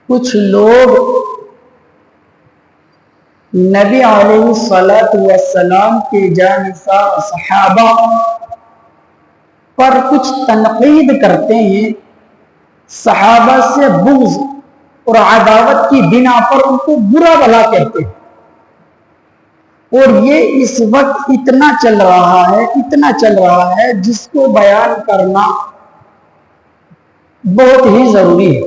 کچھ لوگ نبی علیہ الصلوۃ والسلام کے جانثار صحابہ پر کچھ تنقید کرتے ہیں، صحابہ سے بغض اور عداوت کی بنا پر ان کو برا بھلا کہتے ہیں، اور یہ اس وقت اتنا چل رہا ہے جس کو بیان کرنا بہت ہی ضروری ہے۔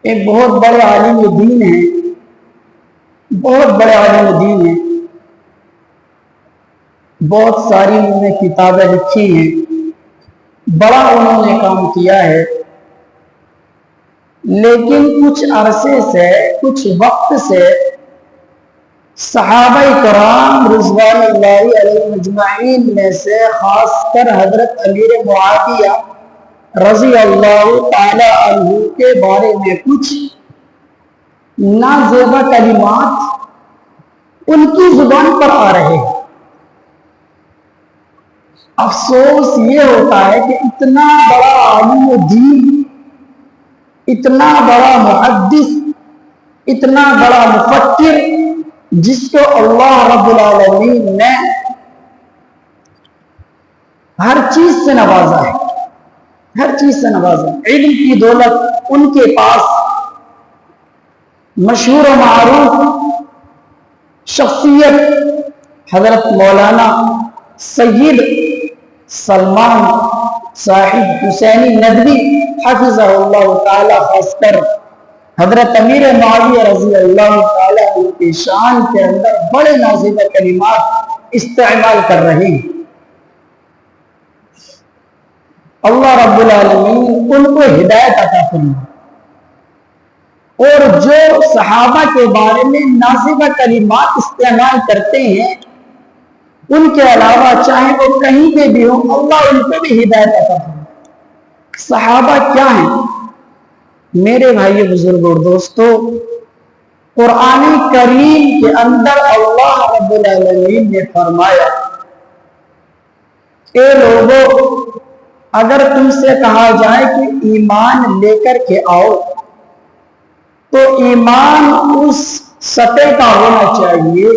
ایک بہت بڑے عالم دین ہیں، بہت ساری انہوں نے کتابیں لکھی ہیں، بڑا انہوں نے کام کیا ہے، لیکن کچھ عرصے سے، کچھ وقت سے صحابہ کرام رضوان اللہ علیہم اجمعین میں سے خاص کر حضرت امیر معاویہ رضی اللہ تعالی عنہ کے بارے میں کچھ نازیبا کلمات ان کی زبان پر آ رہے ہیں۔ افسوس یہ ہوتا ہے کہ اتنا بڑا عالم دین، اتنا بڑا محدث، اتنا بڑا مفکر، جس کو اللہ رب العالمین نے ہر چیز سے نوازا ہے، علم کی دولت ان کے پاس، مشہور و معروف شخصیت حضرت مولانا سید سلمان صاحب حسینی ندوی حفظہ اللہ تعالی، خاص کر حضرت امیر معاویہ رضی اللہ تعالی عنہ کی شان کے اندر بڑے نازیبہ کلمات استعمال کر رہے ہیں۔ اللہ رب العالمین ان کو ہدایت عطا فرمائے، اور جو صحابہ کے بارے میں نازیبہ کلمات استعمال کرتے ہیں، ان کے علاوہ چاہے وہ کہیں پہ بھی ہوں، اللہ ان کو بھی ہدایت عطا فرمائے۔ صحابہ کیا ہیں میرے بھائی بزرگ اور دوستو؟ قرآن کریم کے اندر اللہ رب العالمین نے فرمایا، اے لوگوں، اگر تم سے کہا جائے کہ ایمان لے کر کے آؤ، تو ایمان اس سطح کا ہونا چاہیے،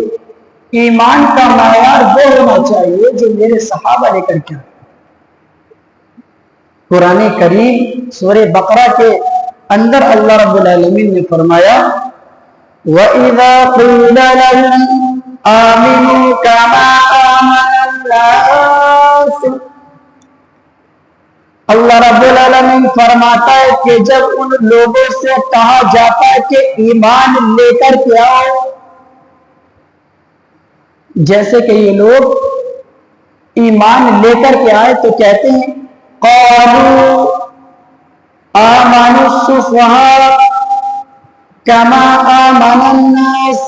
ایمان کا معیار وہ ہونا چاہیے جو میرے صحابہ لے کر کے آئے۔ قرآن کریم سورہ بقرہ کے اندر اللہ رب العالمین نے فرمایا، وَإِذَا قِيلَ لَهُمْ آمِنُوا كَمَا آمَنَ النَّاسُ، اللہ رب العالمین فرماتا ہے کہ جب ان لوگوں سے کہا جاتا ہے کہ ایمان لے کر کے آؤ، جیسے کہ یہ لوگ ایمان لے کر کے آئے تو کہتے ہیں قالوا آمنوا السفہاء کما آمن الناس،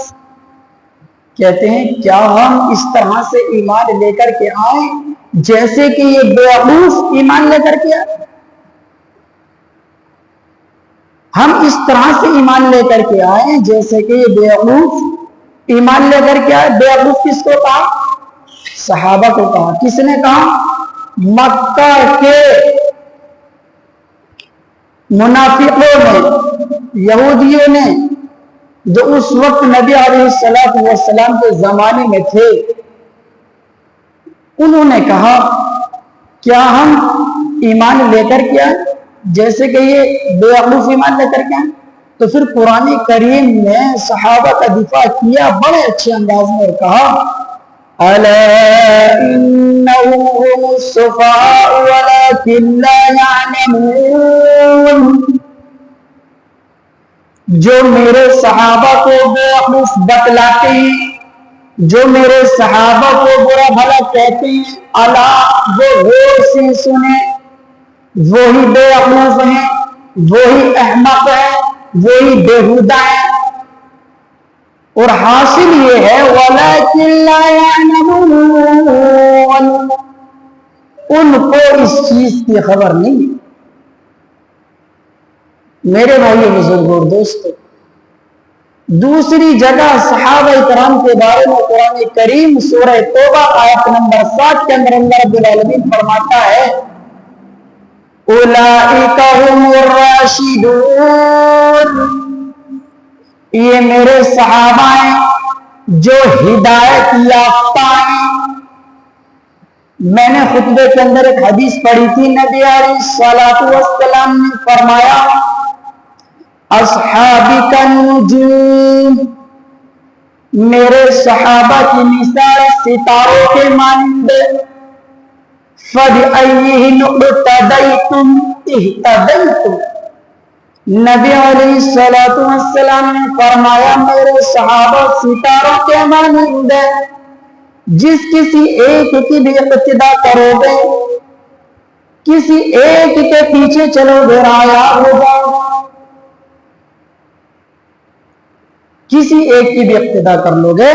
کہتے ہیں کیا ہم اس طرح سے ایمان لے کر کے آئیں جیسے کہ یہ بیوقوف ایمان لے کر کے آئے؟ ہم اس طرح سے ایمان لے کر کے آئے جیسے کہ یہ بیوقوف ایمان لے کر کے آئے۔ بیوقوف کس کو کہا؟ صحابہ کو کہا۔ کس نے کہا؟ مکہ کے منافقوں نے، یہودیوں نے، جو اس وقت نبی علیہ السلام کے زمانے میں تھے، انہوں نے کہا کیا ہم ایمان لے کر کے آئے جیسے کہ یہ بیوقوف ایمان لے کر کے آئے؟ تو پھر قرآن کریم نے صحابہ کا دفاع کیا بڑے اچھے انداز میں، اور کہا أَلَا إِنَّهُمْ هُمُ السُّفَهَاءُ وَلَكِنْ لَا يَعْلَمُونَ، جو میرے صحابہ کو بیوقوف بتلاتے ہیں، جو میرے صحابہ کو برا بھلا کہتے ہیں، الا وہ غور سے سنیں، وہی بیوقوف ہیں، وہی احمق ہیں، وہی بےہودہ ہیں، اور حاصل یہ ہے وَلَكِنْ لَا يَعْلَمُونَ، ان کو اس چیز کی خبر نہیں ہے۔ میرے بھائی بزرگ اور دوستو، دوسری جگہ صحابہ کرام کے بارے میں قرآن کریم سورہ توبہ آیت نمبر 7 کے اندر اللہ رب العالمین فرماتا ہے اولئک هم الراشدون، یہ میرے صحابہ ہیں جو ہدایت یافتہ ہیں۔ میں نے خطبے کے اندر ایک حدیث پڑھی تھی، نبی علیہ الصلوۃ والسلام نے فرمایا اصحابی النجوم، میرے صحابہ کی مثال ستاروں کے مانند، فَبِأَيِّهِمْ اقْتَدَيْتُمْ اهْتَدَيْتُمْ، نبی علیہ الصلوۃ والسلام نے فرمایا میرے صحابہ ستاروں کے مانند، جس کسی ایک کی بھی اقتدا کرو گے، کسی ایک کے پیچھے چلو گے راہیاب ہو جاؤ، کسی ایک کی بھی اقتدا کر لو گے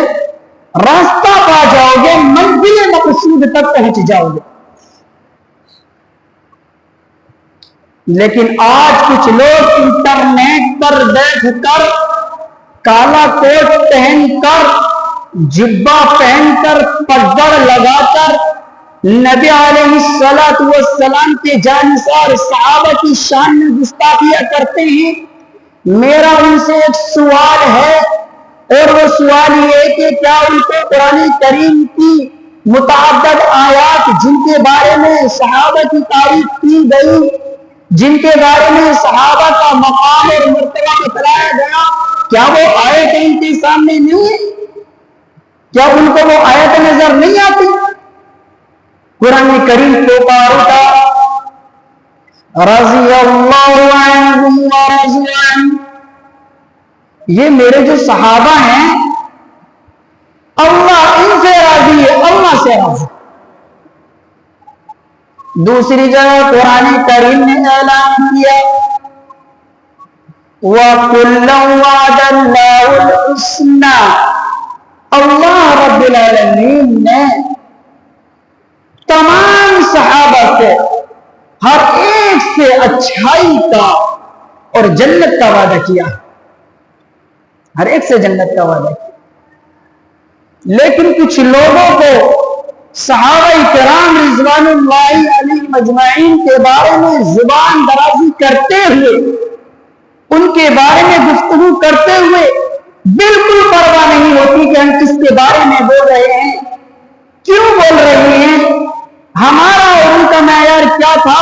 راستہ پا جاؤ گے، منزل مقصود تک پہنچ جاؤ گے۔ لیکن آج کچھ لوگ انٹرنیٹ پر بیٹھ کر کالا کوٹ پہن کر جبہ پہن کر پگڑ لگا کر نبی علیہ الصلوۃ والسلام کے جانثار صحابہ کی شان میں گستاخیاں کرتے ہیں۔ میرا ان سے ایک سوال ہے، اور وہ سوال یہ کہ کیا ان کو قرآن کریم کی متعدد آیات جن کے بارے میں صحابہ کی تعریف کی گئی، جن کے بارے میں صحابہ کا مقام اور مرتبہ بتلایا گیا، کیا وہ آیت ان کے سامنے نہیں ہے؟ کیا ان کو وہ آیت نظر نہیں آتی؟ قرآن کریم کو پڑھتا رضی اللہ عنہم ورضوا عنہ، یہ میرے جو صحابہ ہیں اللہ ان سے راضی ہے، اللہ سے راضی۔ دوسری جگہ قرآن کریم نے اعلان کیا وَكُلًّا وَعَدَ اللَّهُ الْحُسْنَى، اللہ رب العالمین نے تمام صحابہ کو ہر ایک سے اچھائی کا اور جنت کا وعدہ کیا، ہر ایک سے جنت کا وعدہ کیا۔ لیکن کچھ لوگوں کو صحابہ کرام رضوان اللہ علیہم اجمعین کے بارے میں زبان درازی کرتے ہوئے، ان کے بارے میں گفتگو کرتے ہوئے بالکل پرواہ نہیں ہوتی کہ ہم کس کے بارے میں بول رہے ہیں، کیوں بول رہے ہیں، ہمارا اور ان کا معیار کیا تھا؟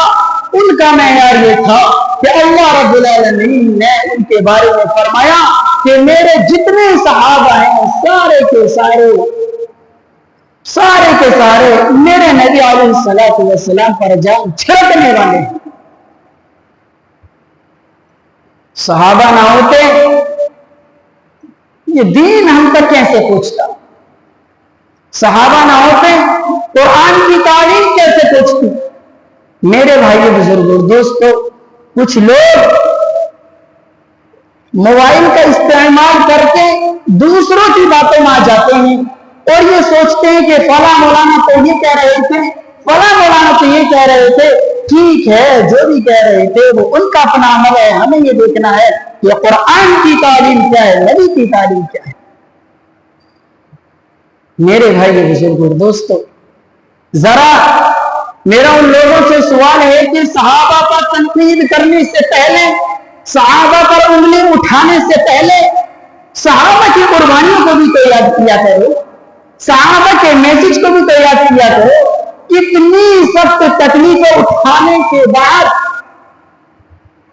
ان کا معیار یہ تھا کہ اللہ رب العالمین نے ان کے بارے میں فرمایا کہ میرے جتنے صحابہ ہیں سارے کے سارے میرے نبی علیہ الصلوۃ والسلام پر جان چھڑکنے والے ہیں۔ صحابہ نہ ہوتے یہ دین ہم تک کیسے پہنچتا؟ صحابہ نہ ہوتے قرآن کی تعلیم کیسے پہنچتی؟ میرے بھائی بزرگوں دوستو، کچھ لوگ موبائل کا استعمال کر کے دوسروں کی باتوں میں آ جاتے ہیں اور یہ سوچتے ہیں کہ فلاں مولانا تو یہ کہہ رہے تھے، فلاں مولانا تو یہ کہہ رہے تھے، ٹھیک ہے جو بھی کہہ رہے تھے وہ ان کا اپنا عمل ہے، ہمیں یہ دیکھنا ہے کہ قرآن کی تعلیم کیا ہے، نبی کی تعلیم کیا ہے۔ میرے بھائی بزرگوں دوستو، ذرا میرا ان لوگوں سے سوال ہے کہ صحابہ پر تنقید کرنے سے پہلے، صحابہ پر انگلی اٹھانے سے پہلے صحابہ کی قربانیوں کو بھی تو یاد کیا کرو، صحابہ کے میسج کو بھی تو یاد کیا کرو۔ کتنی سخت تکلیفیں اٹھانے کے بعد،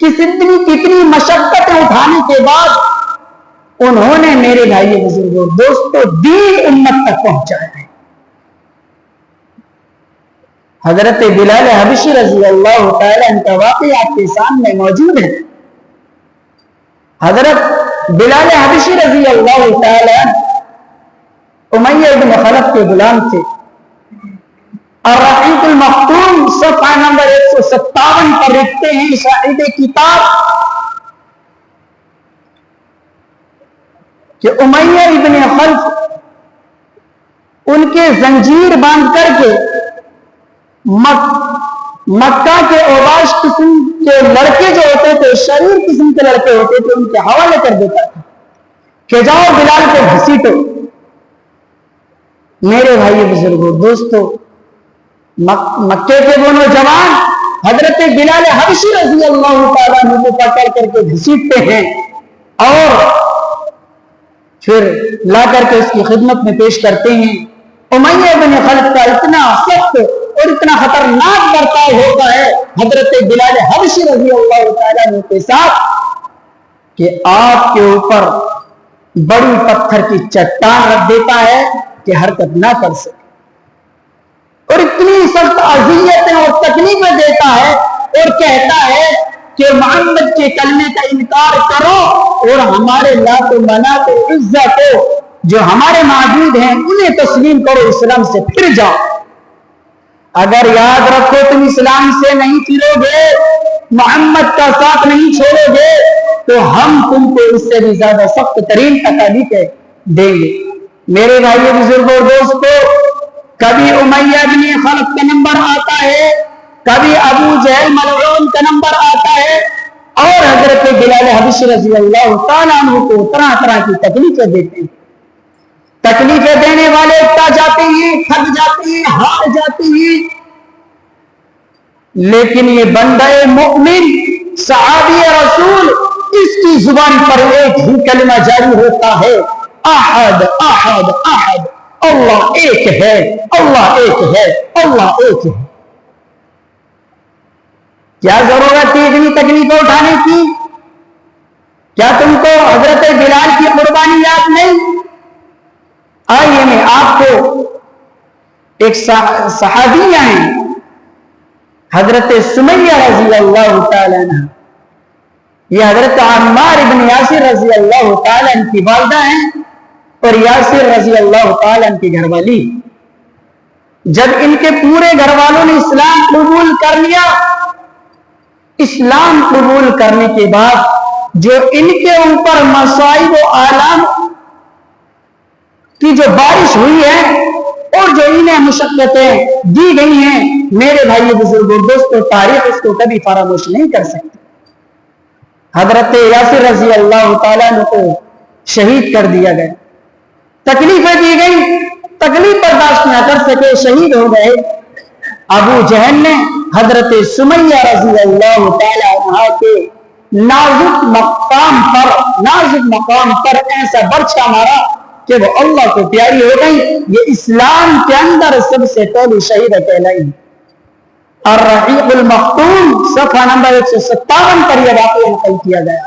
کتنی مشقتیں اٹھانے کے بعد انہوں نے میرے بھائی بزرگوں دوستو دین امت تک پہنچایا ہے۔ حضرت بلال حبشی رضی اللہ تعالی عنہ کا واقعہ آپ کے سامنے موجود ہے۔ حضرت بلال حبشی رضی اللہ تعالی عنہ امیہ بن خلف کے غلام تھے۔ الرحیق المختوم صفحہ نمبر 157 پر لکھتے ہیں صاحب کتاب کہ امیہ ابن خلف ان کے زنجیر باندھ کر کے مکہ کے اوباش قسم کے لڑکے جو ہوتے تھے، شریر قسم کے لڑکے ہوتے تھے، ان کے حوالے کر دیتا تھا کہ جاؤ بلال کو گھسیٹو۔ میرے بھائی بزرگوں دوستو، مکے کے وہ نوجوان حضرت بلال حبشی رضی اللہ تعالیٰ عنہ کو پکڑ کر کے گھسیٹتے ہیں اور پھر لا کر کے اس کی خدمت میں پیش کرتے ہیں. امیہ بن خلف کا اتنا سخت اور اتنا خطرناک برتاؤ ہوتا ہے حضرت بلال حبشی رضی اللہ تعالیٰ عنہ کے ساتھ کہ آپ کے اوپر بڑی پتھر کی چٹان رکھ دیتا ہے کہ حرکت نہ کر سکے اور اتنی سخت اذیتیں اور تکلیفیں دیتا ہے اور کہتا ہے کہ محمد کے کلمے کا انکار کرو اور ہمارے لات و منات و عزہ کو جو ہمارے معبود ہیں انہیں تسلیم کرو، اسلام سے پھر جاؤ. اگر یاد رکھو تم اسلام سے نہیں پھرو گے، محمد کا ساتھ نہیں چھوڑو گے تو ہم تم کو اس سے بھی زیادہ سخت ترین تکلیفیں دیں گے. میرے بھائی بزرگوں اور دوستو، کبھی امیہ بن خلف کا نمبر آتا ہے، کبھی ابو جہل ملعون کا نمبر آتا ہے اور حضرت بلال حبشی رضی اللہ تعالیٰ عنہ کو طرح طرح کی تکلیفیں دیتے ہیں. تکلیفیں دینے والے اکتا جاتے ہیں، تھک جاتے ہیں، ہار جاتے ہیں، لیکن یہ بندہ مومن صحابی رسول اس کی زبان پر ایک ہی کلمہ جاری ہوتا ہے، احد احد احد، اللہ ایک ہے، اللہ ایک ہے، اللہ ایک ہے. کیا ضرورت تھی اتنی تکلیفیں اٹھانے کی؟ کیا تم کو حضرت بلال کی قربانی یاد نہیں؟ آئیے میں آپ کو ایک صحابیہ ہیں حضرت سمیہ رضی اللہ تعالیٰ عنہ، یہ حضرت عمار بن یاسر رضی اللہ تعالیٰ عنہ کی والدہ ہیں اور یاسر رضی اللہ تعالیٰ عنہ کی گھر والی. جب ان کے پورے گھر والوں نے اسلام قبول کر لیا، اسلام قبول کرنے کے بعد جو ان کے اوپر مصائب و آلام کی جو بارش ہوئی ہے اور جو انہیں مشقتیں دی گئی ہیں، میرے بھائی بزرگوں دوستوں، تاریخ اس کو کبھی فراموش نہیں کر سکتی. حضرت یاسر رضی اللہ تعالیٰ عنہ کو شہید کر دیا گیا، تکلیفیں دی گئی، تکلیف برداشت نہ کر سکے، شہید ہو گئے. ابو جہل نے حضرت سمیہ رضی اللہ تعالیٰ عنہ کے نازک مقام پر ایسا برچھا مارا کہ وہ اللہ کو پیاری ہو گئی. یہ اسلام کے اندر سب سے پہلی شہید کہلائی. الرحیق المختوم صفحہ نمبر 157 پر یہ واقعہ نقل کیا گیا.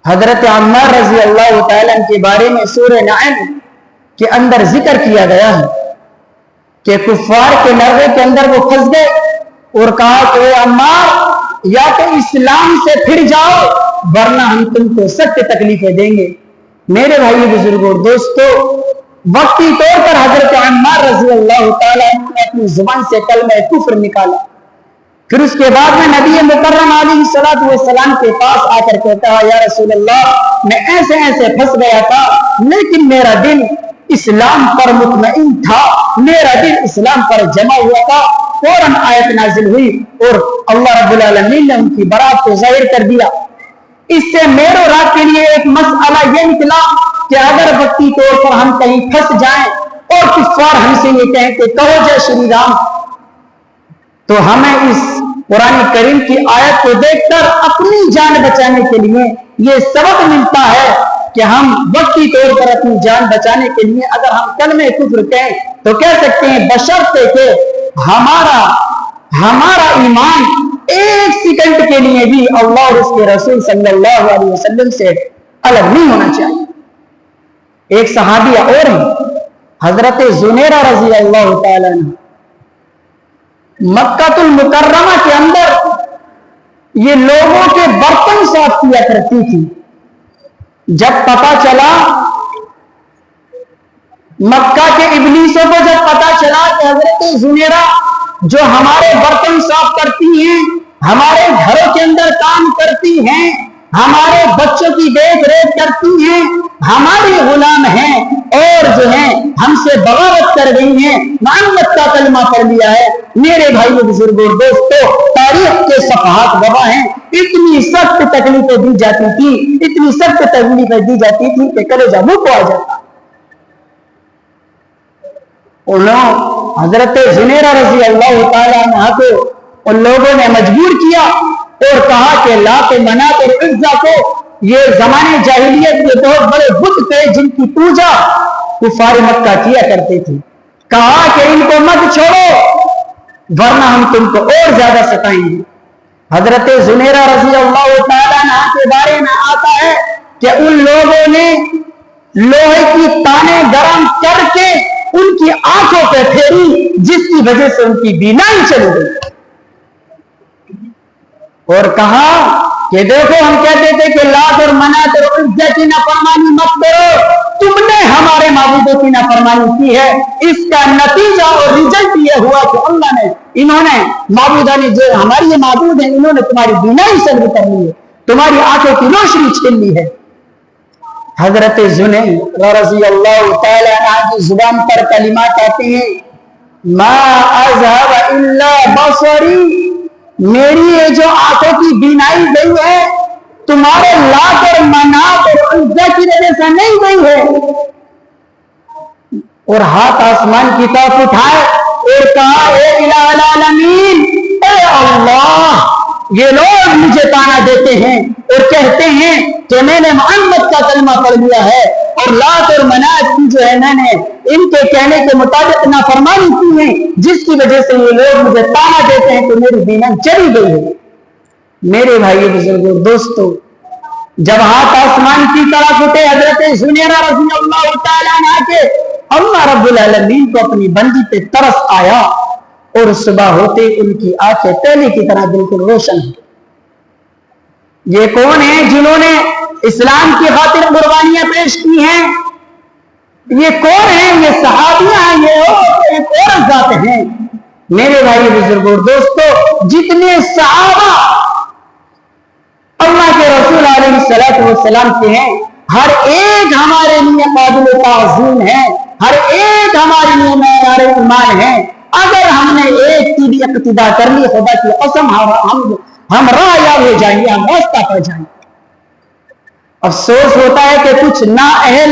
حضرت عمار رضی اللہ تعالیٰ کے بارے میں سورہ نعم کے اندر ذکر کیا گیا ہے کہ کفار کے نرغے کے اندر وہ پھنس گئے اور کہا کہ اے عمار، یا تو اسلام سے پھر جاؤ ورنہ ہم تم کو سخت تکلیفیں دیں گے. میرے بھائی بزرگوں اور دوستو، وقتی طور پر حضرت عمار رضی اللہ تعالیٰ نے اپنی زبان سے کلمہ کفر نکالا. پھر اس کے بعد میں نبی مکرم علیہ الصلوۃ والسلام کے پاس آ کر کہتا ہے، یا رسول اللہ، میں ایسے ایسے پھنس گیا تھا لیکن میرا دل اسلام پر مطمئن تھا، میرا دل اسلام پر جمع ہوا تھا. فوراً آیت نازل ہوئی اور اللہ رب العالمین نے ان کی برات کو ظاہر کر دیا. اس سے میرے اور آپ کے لیے ایک مسئلہ یہ نکلا کہ اگر وقتی طور پر ہم کہیں پھنس جائیں اور کفار ہم سے یہ کہیں کہ کہو جے شری رام، تو ہمیں اس قرآن کریم کی آیت کو دیکھ کر اپنی جان بچانے کے لیے یہ سبق ملتا ہے کہ ہم وقتی طور پر اپنی جان بچانے کے لیے اگر ہم کلمہ کفر کہیں تو کہہ سکتے ہیں، بشرطے کہ ہمارا ایمان ایک سیکنڈ کے لیے بھی اللہ اور اس کے رسول صلی اللہ علیہ وسلم سے الگ نہیں ہونا چاہیے. ایک صحابیہ اور ہیں حضرت زنیرہ رضی اللہ تعالیٰ عنہ، مکہ المکرمہ کے اندر یہ لوگوں کے برتن صاف کیا کرتی تھی. جب پتہ چلا مکہ کے ابلیسوں کو، جب پتہ چلا کہ حضرت زنیرہ جو ہمارے برتن صاف کرتی ہیں، ہمارے گھروں کے اندر کام کرتی ہیں، ہمارے بچوں کی دیکھ ریکھ کرتی ہیں، ہماری غلام ہیں اور جو ہیں ہم سے بغاوت کر گئی ہیں، محمد کا کلمہ پڑھ لیا ہے. میرے بھائیو بزرگوں دوستو، تاریخ کے صفحات گواہ ہیں، اتنی سخت تکلیفیں دی جاتی تھی، اتنی سخت تکلیفیں دی جاتی تھی کہ کلیجہ منہ کو آ جاتا. انہوں حضرت زنیرہ رضی اللہ تعالیٰ عنہ کو ان لوگوں نے مجبور کیا اور کہا کہ لات منات اور عزا کو، یہ زمانے جاہلیت کے بہت بڑے بت تھے جن کی پوجا کفار مکہ کیا کرتے تھے، کہا کہ ان کو مت چھوڑو ورنہ ہم تم کو اور زیادہ ستائیں گے۔ حضرت زنیرہ رضی اللہ تعالیٰ عنہ کے بارے میں آتا ہے کہ ان لوگوں نے لوہے کی تانے گرم کر کے ان کی آنکھوں پہ پھیری، جس کی وجہ سے ان کی بینائی چلی گئی، اور کہا کہ دیکھو ہم کہتے تھے کہ لات اور منات اور عزا کی نافرمانی مت کرو، تم نے ہمارے معبودوں کی نافرمانی کی ہے، اس کا نتیجہ اور رزلٹ یہ ہوا کہ اللہ نے، انہوں نے معبودہ نے، جو ہماری یہ معبود ہیں، انہوں نے تمہاری بینائی سلب کر لی ہے، تمہاری آنکھوں کی روشنی چھین لی ہے۔ حضرت زنیر رضی اللہ تعالی عنہ کی زبان پر کلمات آتے ہیں، ما اذهب الا بصری، میری یہ جو آنکھوں کی بینائی گئی ہے تمہارے لات اور منات اور عزا کی وجہ سے نہیں گئی ہے۔ اور ہاتھ آسمان کی طرف اٹھائے اور کہا اے الہ العالمین، اے اللہ، یہ لوگ مجھے تانا دیتے ہیں اور کہتے ہیں کہ میں نے محمد کا کلمہ پڑھ لیا ہے اور لات اور منات کی جو ہے میں نے ان کے کہنے کے مطابق نافرمانی کی ہے، جس کی وجہ سے یہ لوگ مجھے تانا دیتے ہیں کہ میری بینائی چلی گئی ہے۔ میرے بھائی بزرگوں دوستو، جب ہاتھ آسمان کی طرف اٹھے حضرت زنیرہ رضی اللہ تعالیٰ عنہ کے، اللہ رب العالمین کو اپنی بندی پہ ترس آیا اور صبح ہوتے ان کی آنکھیں پہلے کی طرح بالکل روشن ہیں۔ یہ کون ہیں جنہوں نے اسلام کی خاطر قربانیاں پیش کی ہیں؟ یہ کون ہیں؟ یہ صحابیاں ہیں، یہ ایک اور ذات ہیں۔ میرے بھائی بزرگوں دوستو، جتنے صحابہ اللہ کے رسول علیہ السلام کے ہیں، ہر ایک ہمارے لیے قابل تعظیم ہے، ہر ایک ہمارے لیے معیار ایمان ہے۔ اگر ہم نے ایک کی بھی اقتدا کر لی، خدا کی قسم ہم راہ ہو جائیں گے، ہم راستہ پہ جائیں گے۔ افسوس ہوتا ہے کہ کچھ نااہل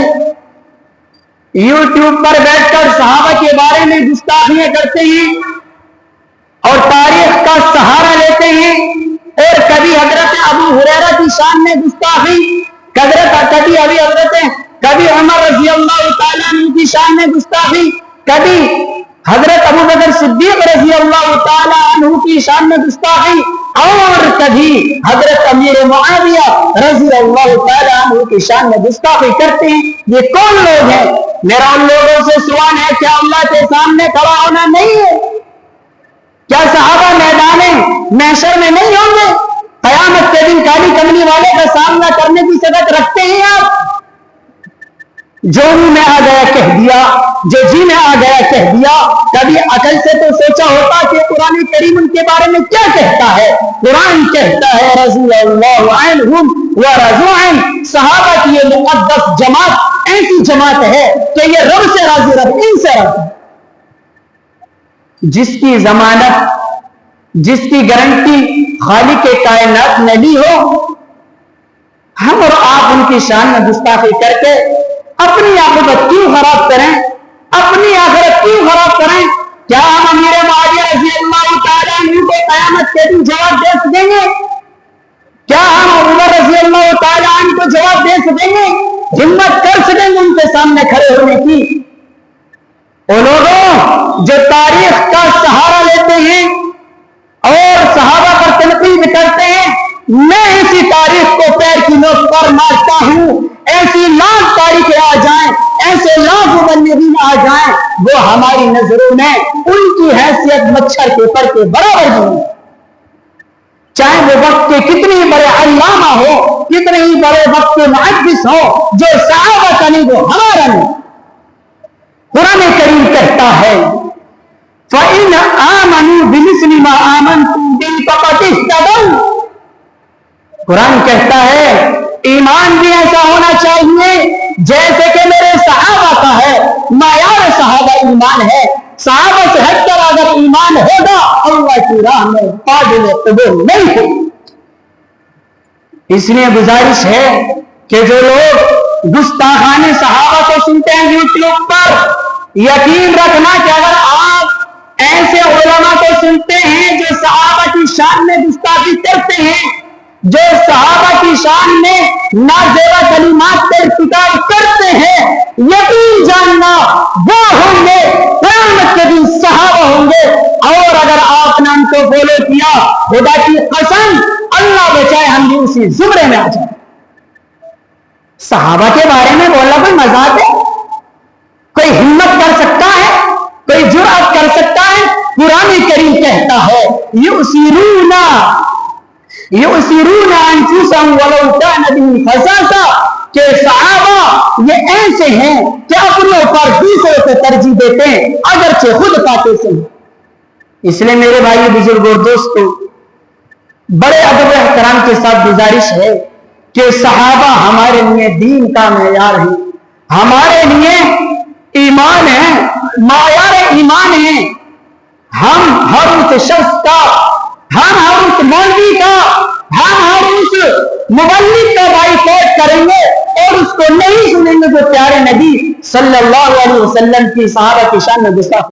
یوٹیوب پر بیٹھ کر صحابہ کے بارے میں گستاخیاں کرتے ہیں اور تاریخ کا سہارا لیتے ہیں، اور کبھی حضرت ابو ہریرہ کی شان میں گستاخی، کبھی عمر رضی اللہ تعالیٰ عنہ کی شان میں گستاخی، کبھی حضرت ابو بکر صدیق رضی اللہ تعالیٰ عنہ کی شان میں گستاخی، اور کبھی حضرت امیر معاویہ رضی اللہ تعالیٰ عنہ کی شان میں گستاخی کرتے ہیں۔ یہ کون لوگ ہیں؟ میرا ان لوگوں سے سوال ہے، کیا اللہ کے سامنے کھڑا ہونا نہیں ہے؟ کیا صحابہ میدان محشر میں نہیں ہوں گے؟ قیامت کے دن کالی کملی والے کا سامنا کرنے کی صدق رکھتے ہیں آپ؟ جو منہ میں آ گیا کہہ دیا، جو جی میں آ گیا کہہ دیا۔ کبھی عقل سے تو سوچا ہوتا کہ قرآن کریم ان کے بارے میں کیا کہتا ہے؟ قرآن کہتا ہے رضی اللہ عنہم ورضوا عنہ، صحابہ کی یہ مقدس جماعت ایسی جماعت ہے کہ یہ رب سے راضی، رب ان سے راضی، جس کی ضمانت، جس کی گارنٹی خالق کائنات نے لی ہو۔ ہم اور آپ ان کی شان میں گستاخی کر کے اپنی عاقبت کیوں خراب کریں؟ اپنی آخرت کیوں خراب کریں؟ کیا ہم امیر معاویہ رضی اللہ تعالیٰ عنہ کو قیامت کے دن جواب دے سکیں گے؟ کیا ہم عمر رضی اللہ تعالیٰ عنہ کو جواب دے سکیں گے؟ ہمت کر سکیں گے ان کے سامنے کھڑے ہونے کی؟ وہ لوگوں جو تاریخ کا سہارا لیتے ہیں اور صحابہ پر تنقید کرتے ہیں، میں اسی تاریخ کو پیر کی نوک پر مارتا ہوں۔ ایسی لاکھ تاریخیں آ جائیں، ایسے لاکھ مبلغین آ جائیں، وہ ہماری نظروں میں ان کی حیثیت مچھر کے پر کے برابر نہیں، چاہے وہ وقت کے کتنے بڑے علامہ ہو، کتنے ہی بڑے وقت کے محدث ہو، جو صحابہ کا نہیں وہ ہمارا نہیں۔ قرآن کریم کہتا ہے فَإِنْ آمَنُوا بِمِثْلِ مَا آمَنْتُمْ بِهِ فَقَدِ اهْتَدَوْا۔ قرآن کہتا ہے ایمان بھی ایسا ہونا چاہیے جیسے کہ میرے صحابہ کا ہے، معیار صحابہ ایمان ہے۔ صحابہ سے ہٹ کر اگر ایمان ہوگا اللہ کی راہ میں قابل قبول نہیں ہے۔ اس لیے گزارش ہے کہ جو لوگ گستاخانہ صحابہ کو سنتے ہیں یوٹیوب پر، یقین رکھنا کہ اگر آپ ایسے علماء کو سنتے ہیں جو صحابہ کرتے ہیں, جو صحابہ کی شان میں نازیبہ کلمات کا ارتکاب کرتے ہیں, یقین جاننا وہ ہوں گے قیامت کے دن صحابہ ہوں گے. اور اگر آپ نے ان کو فالو کیا, خدا کی قسم اللہ بچائے ہم بھی اسی زمرے میں آ جائیں. صحابہ کے بارے میں بولنا کوئی مذاق ہے؟ کوئی ہمت کر سکتا ہے؟ کوئی جرأت کر سکتا ہے؟ قرآن کریم کہتا ہے یؤثرون انفسهم ولو كان بهم خصاصہ, کہ صحابہ یہ ایسے ہیں کہ اپنے اوپر دوسروں کو ترجیح دیتے ہیں اگرچہ خود پاتے سے. اس لیے میرے بھائی بزرگ اور دوستو, بڑے ادب و احترام کے ساتھ گزارش ہے کہ صحابہ ہمارے لیے دین کا معیار ہے, ہمارے لیے ایمان ہے, معیار ایمان ہے. ہم ہر اس شخص کا, ہم ہر اس مولوی کا, ہم ہر اس مبلغ کا بائیکاٹ کریں گے اور اس کو نہیں سنیں گے جو پیارے نبی صلی اللہ علیہ وسلم کی صحابہ کی شان میں گستاخی